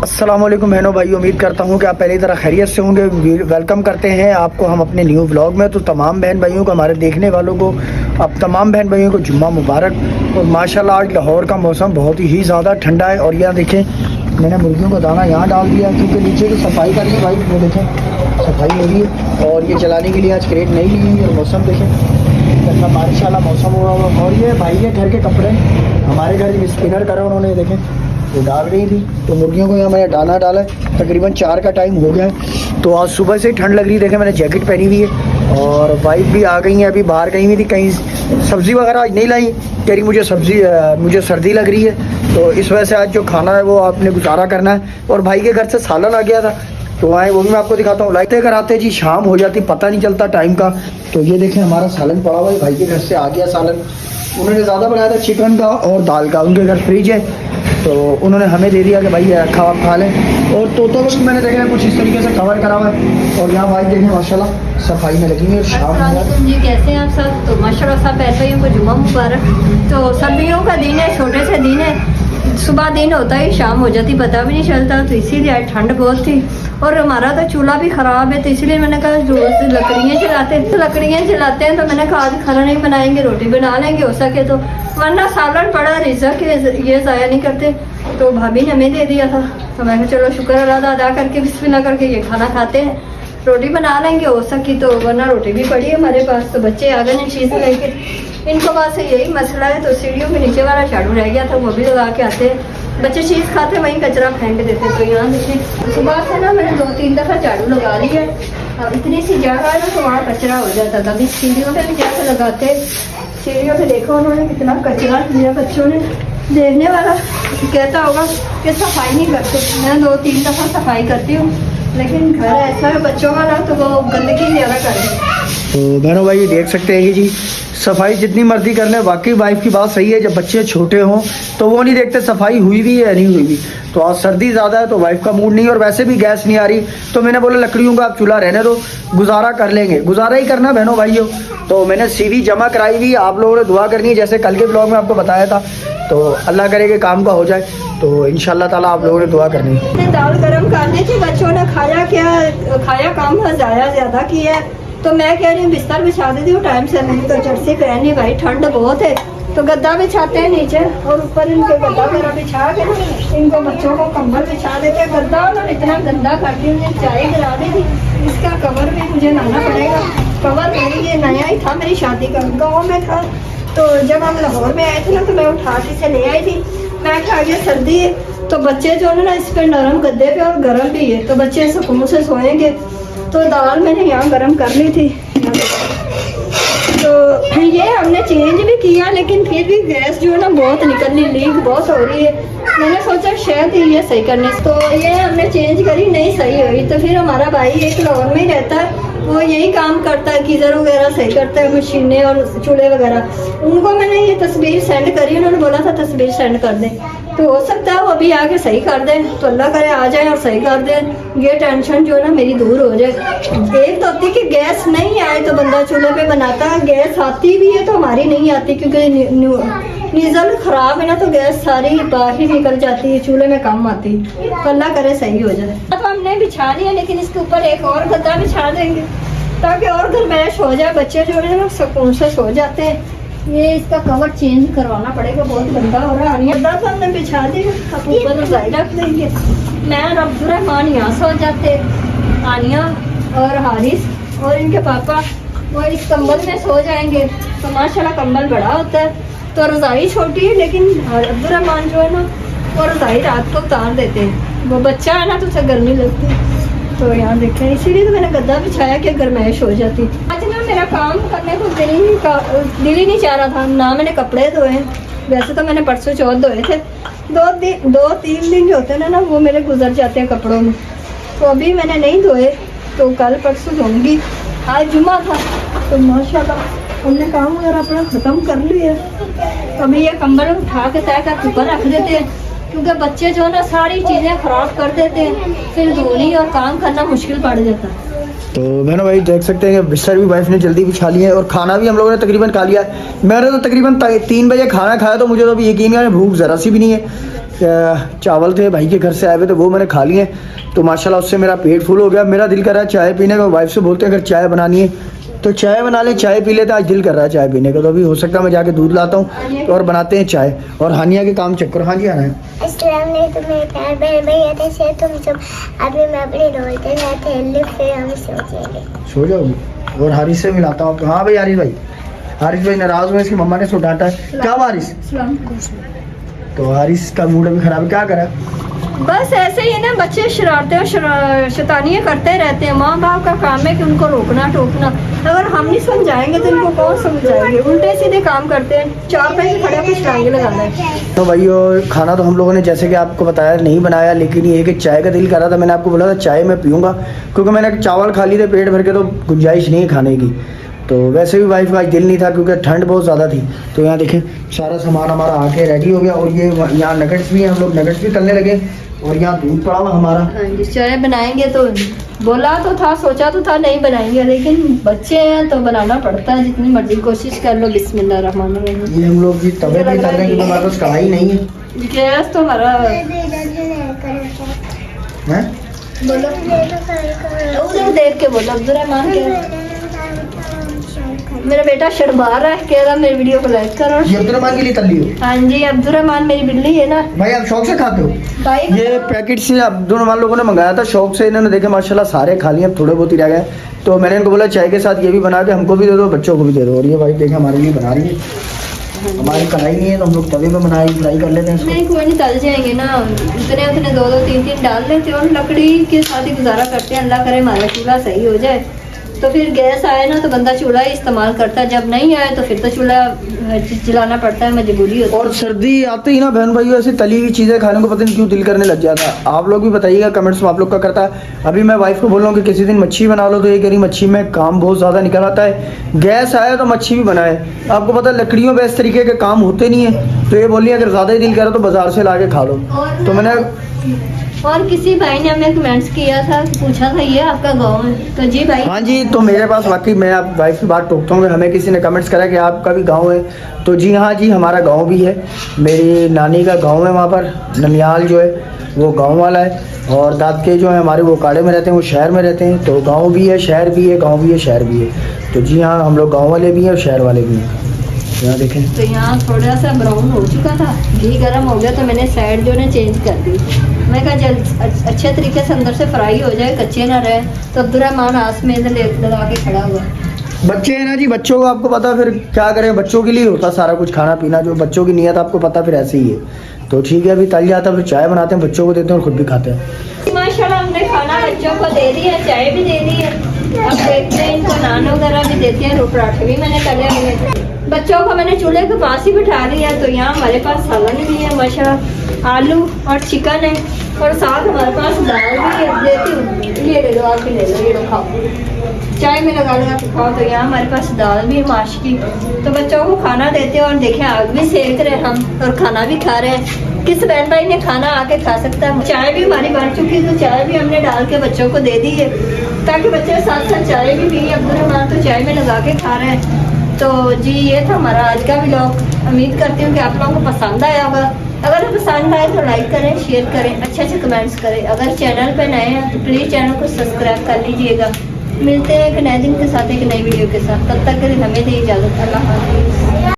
अस्सलाम वालेकुम बहनों भाई, उम्मीद करता हूँ कि आप पहली तरह खैरियत से होंगे। वेलकम करते हैं आपको हम अपने न्यू व्लॉग में। तो तमाम बहन भाइयों को, हमारे देखने वालों को, अब तमाम बहन भाइयों को जुम्मा मुबारक। और माशाल्लाह आज लाहौर का मौसम बहुत ही ज़्यादा ठंडा है। और यहाँ देखें, मैंने मुर्गियों का दाना यहाँ डाल दिया क्योंकि नीचे की सफाई करनी है भाई। वो देखें सफाई हो रही है और ये चलाने के लिए आज क्रेट नहीं ली है। और मौसम देखें कैसा बारिश वाला मौसम हुआ हुआ। और ये भाई के घर के कपड़े हमारे घर में स्पिनर करा उन्होंने, देखें वो डाल रही थी। तो मुर्गियों को यहाँ मैंने दाना डाला है। तकरीबन 4 का टाइम हो गया है। तो आज सुबह से ही ठंड लग रही है। देखें मैंने जैकेट पहनी हुई है और वाइफ भी आ गई हैं, अभी बाहर गई हुई थी कहीं। सब्ज़ी वगैरह आज नहीं लाई, कह रही मुझे सर्दी लग रही है। तो इस वजह से आज जो खाना है वो आपने गुजारा करना है। और भाई के घर से सालन आ गया था, तो आए वो भी मैं आपको दिखाता हूँ। लाइटें कराते जी शाम हो जाती, पता नहीं चलता टाइम का। तो ये देखें हमारा सालन पड़ा हुआ है, भाई के घर से आ गया सालन। उन्होंने ज़्यादा बनाया था चिकन का और दाल का, उनके घर फ्रिज है तो उन्होंने हमें दे दिया कि भाई खा लें। और तोतों को भी मैंने देखा कुछ इस तरीके से कवर करा हुआ है। और यहाँ भाई देखें माशाल्लाह सफाई में लगी है। शाम जी कैसे हैं आप सब? तो माशाल्लाह सब भाइयों को जुम्मा मुबारक। तो सर्दियों का दिन है, छोटे से दिन है। सुबह दिन होता है, शाम हो जाती, पता भी नहीं चलता। तो इसीलिए आज ठंड बहुत थी और हमारा तो चूल्हा भी ख़राब है। तो इसलिए मैंने कहा रोज़ लकड़ियाँ जलाते हैं। तो मैंने कहा आज खाना नहीं बनाएंगे, रोटी बना लेंगे हो सके तो, वरना सालन पड़ा रिज़्क़ ये ज़ाया नहीं करते। तो भाभी ने हमें दे दिया था, तो मैंने चलो शुक्र अदा करके बिस्मिल्लाह करके ये खाना खाते हैं। रोटी बना लेंगे हो सकी तो, वरना रोटी भी पड़ी है हमारे पास। तो बच्चे आ गए चीज़ लेके, इनको पास यही मसला है। तो सीढ़ियों के नीचे वाला झाड़ू रह गया था, वो भी लगा के आते हैं। बच्चे चीज़ खाते वहीं कचरा फेंक देते। तो यहाँ देखें सुबह से ना मैंने 2-3 दफ़ा झाड़ू लगा ली है। अब इतनी सी जगह है ना तो वहाँ कचरा हो जाता था। अभी सीढ़ियों पर भी जाकर लगाते, सीढ़ियों पे देखो उन्होंने कितना कचरा किया। बच्चों ने, देखने वाला कहता होगा कि सफाई नहीं करते। मैं 2-3 दफ़ा सफाई करती हूँ, लेकिन घर ऐसा है बच्चों वाला तो वो गंदगी ज़्यादा कर। तो बहनों भाई देख सकते हैं कि जी सफाई जितनी मर्जी कर लें, वाकई वाइफ की बात सही है। जब बच्चे छोटे हों तो वो नहीं देखते सफाई हुई भी है या नहीं हुई भी। तो आज सर्दी ज़्यादा है तो वाइफ का मूड नहीं, और वैसे भी गैस नहीं आ रही। तो मैंने बोला लकड़ियों का आप चूल्हा रहने दो, गुजारा कर लेंगे। गुजारा ही करना बहनों भाइयों। तो मैंने CV जमा कराई हुई, आप लोगों ने दुआ करनी है जैसे कल के ब्लॉग में आपको बताया था। तो अल्लाह करे कि काम का हो जाए। तो इंशाल्लाह ताला आप लोगों ने दुआ करनी है। दाल गरम करनी थी, बच्चों ने खाया काम ज़्यादा किया है। तो मैं कह रही हूँ बिस्तर बिछा देती हूँ टाइम से। नहीं तो जर्सी पहनी भाई, ठंड बहुत है। तो गद्दा बिछाते हैं नीचे और ऊपर इनके गद्दा मेरा बिछा के इनको बच्चों को कंबल बिछा देते हैं। गद्दा उन्होंने इतना गंदा कर दिया, मुझे चाय गिरा दी थी। इसका कवर भी मुझे लाना पड़ेगा। कवर मेरी ये नया ही था, मेरी शादी का गाँव में था। तो जब हम लाहौर में आए थे ना तो मैं उठा के से ले आई थी। मैं खा गया सर्दी है तो बच्चे जो है ना इस पर नरम गद्दे पे और गर्म भी है, तो बच्चे सुकून से सोएंगे। तो दाल मैंने यहाँ गरम कर ली थी। तो ये हमने चेंज भी किया, लेकिन फिर भी गैस जो है ना बहुत निकल रही, लीक बहुत हो रही है। मैंने सोचा शायद ये सही करने, तो ये हमने चेंज करी, नहीं सही हुई। तो फिर हमारा भाई एक लाहौर में ही रहता है, वो यही काम करता है, गीज़र वगैरह सही करता है, मशीनें और चूल्हे वगैरह। उनको मैंने ये तस्वीर सेंड करी, उन्होंने बोला था तस्वीर सेंड कर दें। तो हो सकता है वो अभी आके सही कर दें। तो अल्लाह करे आ जाए और सही कर दें, ये टेंशन जो है ना मेरी दूर हो जाए। एक तो होती कि गैस नहीं आए तो बंदा चूल्हे पे बनाता है, गैस आती भी है तो हमारी नहीं आती क्योंकि नीज़ल ख़राब है ना, तो गैस सारी बाहर ही निकल जाती है, चूल्हे में कम आती है। तो अल्लाह करे सही हो जाए। तो हमने बिछा लिया, लेकिन इसके ऊपर एक और गद्दा बिछा देंगे ताकि और गर्मैश हो जाए। बच्चे जो है ना सुकून से सो जाते हैं। ये इसका कवर चेंज करवाना पड़ेगा, बहुत गंदा हो रहा है। गद्दा तो हमने बिछा दिया, अब ऊपर रजाई रख देंगे। मैं और अब्दुर्रहमान यहाँ सो जाते, आनिया और हारिस और इनके पापा वो इस कंबल में सो जाएंगे। तो माशाल्लाह कंबल बड़ा होता है, तो रज़ाई छोटी है, लेकिन अब्दुर्रहमान जो है ना वो रज़ाई रात को उतार देते हैं। वो बच्चा है ना तो उसे गर्मी लगती है। तो यहाँ देखें, इसीलिए तो मैंने गद्दा बिछाया कि गर्माइश हो जाती। आज ना मेरा काम करने को दिल ही नहीं चाह रहा था, ना मैंने कपड़े धोए। वैसे तो मैंने परसों चौथ धोए थे। 2-3 दिन जो होते हैं ना वो मेरे गुजर जाते हैं कपड़ों में। तो अभी मैंने नहीं धोए, तो कल परसों धोऊंगी। आज जुम्मा था तो माशाल्लाह हमने काम वगैरह अपना ख़त्म कर लिया। अभी ये कंबल उठा के तय कर ऊपर रख देते हैं, क्योंकि बच्चे जो है ना सारी चीज़ें ख़राब कर देते हैं, फिर धोनी और काम करना मुश्किल पड़ जाता है। तो बहनों भाई देख सकते हैं कि बिस्तर भी वाइफ ने जल्दी बिछा लिए है और खाना भी हम लोगों ने तकरीबन खा लिया। मैंने तो तकरीबन 3 बजे खाना खाया, तो मुझे तो अभी यकीन नहीं, भूख ज़रा सी भी नहीं है। चावल थे भाई के घर से आए हुए, तो वो मैंने खा लिए। तो माशाल्लाह उससे मेरा पेट फुल हो गया। मेरा दिल कर रहा है चाय पीने का। वाइफ से बोलते हैं अगर चाय बनानी है तो चाय बना ले, चाय पी लेते। आज दिल कर रहा है चाय पीने का, तो अभी हो सकता है मैं जाके दूध लाता हूँ और बनाते हैं चाय। और हानिया के काम चेक करो। हाँ जी आना है। अस्सलाम वालेकुम मेरे प्यारे बहन भैया, कैसे हैं तुम सब। अभी मैं अपनी डॉल के साथ हेल्दी फिर हम सो जाएंगे। सो जाओगी। और हारिस से मिलाता हूँ आपको। हाँ भाई हारिस भाई नाराज हुए, इसकी मम्मा ने सो डांटा है। क्या हुआ हारिस? तो हारिस का मूड अभी खराब है, क्या करा? बस ऐसे ही है ना, बच्चे शरारतें और शैतानियां करते रहते हैं। माँ बाप का काम है कि उनको रोकना टोकना। अगर हम नहीं समझाएंगे तो इनको कौन समझाएंगे। उल्टे सीधे काम करते हैं, चार पैसे खड़े होकर छलांगे लगाना है। तो भाई और खाना तो हम लोगों ने जैसे कि आपको बताया नहीं बनाया, लेकिन ये कि चाय का दिल कर रहा था। मैंने आपको बोला था चाय मैं पीऊँगा, क्योंकि मैंने चावल खा लिए थे पेट भर के, तो गुंजाइश नहीं है खाने की। तो वैसे भी वाइफ का आज दिल नहीं था क्योंकि ठंड बहुत ज़्यादा थी। तो यहाँ देखें सारा सामान हमारा आके रेडी हो गया। और ये यहाँ नगेट्स भी हैं, हम लोग नगेट्स भी तलने लगे। और यहाँ दूध पड़ा हुआ हमारा। हाँ जी, चाय बनाएंगे तो बोला तो था, सोचा तो था नहीं बनाएंगे, लेकिन बच्चे हैं तो बनाना पड़ता है। जितनी मर्जी कोशिश कर लो। बिस्मिल्लाहिर्रहमानिर्रहीम। ये हम लोग जी तवे पे तल रहे हैं क्योंकि हमारे पास कढ़ाई नहीं है। गैस तो हमारा हैं? उधर देख के बोलो। अब्दुर्रहमान के मेरा बेटा शर्मा रहा है, कह रहा मेरी वीडियो को लाइक करो। ये अब्दुर्रहमान के लिए तली हो? हाँ जी, अब्दुर्रहमान मेरी बिल्ली है ना भाई, आप शौक से खाते हो? भाई ये पैकेट से अब्दुर्रहमान लोगों ने मंगाया था शौक से। इन्होंने देखे माशाल्लाह सारे खा लिए, अब थोड़े बहुत ही रह गए। तो मैंने इनको बोला चाय के साथ ये भी बना के हमको भी दे दो, बच्चों को भी दे दो। और ये भाई देखे हमारे लिए बना रही है। हमारी कढ़ाई नहीं है तो हम लोग तवे पे फ्राई कर लेते हैं इसको। नहीं, कोई नहीं, तल जाएंगे ना। उतने उतने दो दो तीन तीन डाल लेते हैं और लकड़ी के साथ ही गुजारा करते हैं। अल्लाह करे हमारा चूल्हा सही हो जाए, तो फिर गैस आए ना तो बंदा चूल्हा ही इस्तेमाल करता है। जब नहीं आए तो फिर तो चूल्हा जलाना पड़ता है, मजबूरी होती है। और सर्दी आते ही ना बहन भाइयों ऐसी तली हुई चीज़ें खाने को पता नहीं क्यों दिल करने लग जाता है। आप लोग भी बताइएगा कमेंट्स में आप लोग का करता है। अभी मैं वाइफ को बोल रहा हूँ कि किसी दिन मच्छी बना लो, तो ये कह रही मच्छी में काम बहुत ज़्यादा निकल आता है। गैस आया तो मच्छी भी बनाए। आपको पता है लकड़ियों पर इस तरीके के काम होते नहीं है। तो ये बोलिए अगर ज़्यादा ही दिल करे तो बाज़ार से ला के खा लो। तो मैंने और किसी भाई ने हमें कमेंट्स किया था, पूछा था ये आपका गांव है? तो जी भाई। हाँ जी, तो मेरे पास वाकई मैं आप वाइफ की बात टोकता हूँ। हमें किसी ने कमेंट्स करा कि आपका भी गांव है। तो जी हाँ जी, हमारा गांव भी है। मेरी नानी का गांव है, वहाँ पर ननियाल जो है वो गांव वाला है। और दादके जो है हमारे वो काड़े में रहते हैं, वो शहर में रहते हैं। तो गाँव भी है, शहर भी है, गाँव भी है, शहर भी है। तो जी हाँ, हम लोग गाँव वाले भी हैं और शहर वाले भी हैं। यहाँ देखें तो यहाँ थोड़ा सा ब्राउन हो चुका था, घी गर्म हो गया तो मैंने साइड जो है चेंज कर दी। मैं कहा जब अच्छे तरीके से अंदर से फ्राई हो जाए, कच्चे ना रहे। तो अब्दुर्रहमान आस में इधर लगा के खड़ा हुआ। बच्चे हैं ना जी, बच्चों को आपको पता, फिर क्या करें, बच्चों के लिए होता सारा कुछ खाना पीना। जो बच्चों की नीयत आपको पता फिर ऐसे ही है। तो ठीक है, अभी तल जाता, फिर चाय बनाते हैं, बच्चों को देते हैं और खुद भी खाते हैं। माशाल्लाह हमने खाना बच्चों को दे दिया, चाय भी दे दी है। अब देखते हैं इनको नान वगैरह भी देते हैं। पराठे भी मैंने तले हुए। बच्चों को मैंने चूल्हे के पास ही बिठा दिया। तो यहाँ हमारे पास सालन भी है माशाल्लाह, आलू और चिकन है, और साथ हमारे पास दाल भी है। देती हूँ, ये ले लो, आप भी ले लो, ये लो खाओ, चाय में लगा लगा के खाओ। तो यहाँ हमारे पास दाल भी है माश की। तो बच्चों को खाना देते हैं और देखें आग भी सेक रहे हैं हम और खाना भी खा रहे हैं। किस बहन भाई ने खाना आके खा सकता है। चाय भी हमारी बन चुकी है, तो चाय भी हमने डाल के बच्चों को दे दी है ताकि बच्चे साथ साथ चाय भी पिए। अब्दुर्रहमान तो चाय में लगा के खा रहे हैं। तो जी ये था हमारा आज का व्लॉग। उम्मीद करती हूँ कि आप लोगों को पसंद आया होगा। अगर पसंद आए तो लाइक करें, शेयर करें, अच्छे अच्छे कमेंट्स करें। अगर चैनल पे नए हैं तो प्लीज़ चैनल को सब्सक्राइब कर लीजिएगा। मिलते हैं एक नए दिन के साथ, एक नई वीडियो के साथ। तब तक के लिए हमें दे इजाज़त। अल्लाह हाफ़िज़।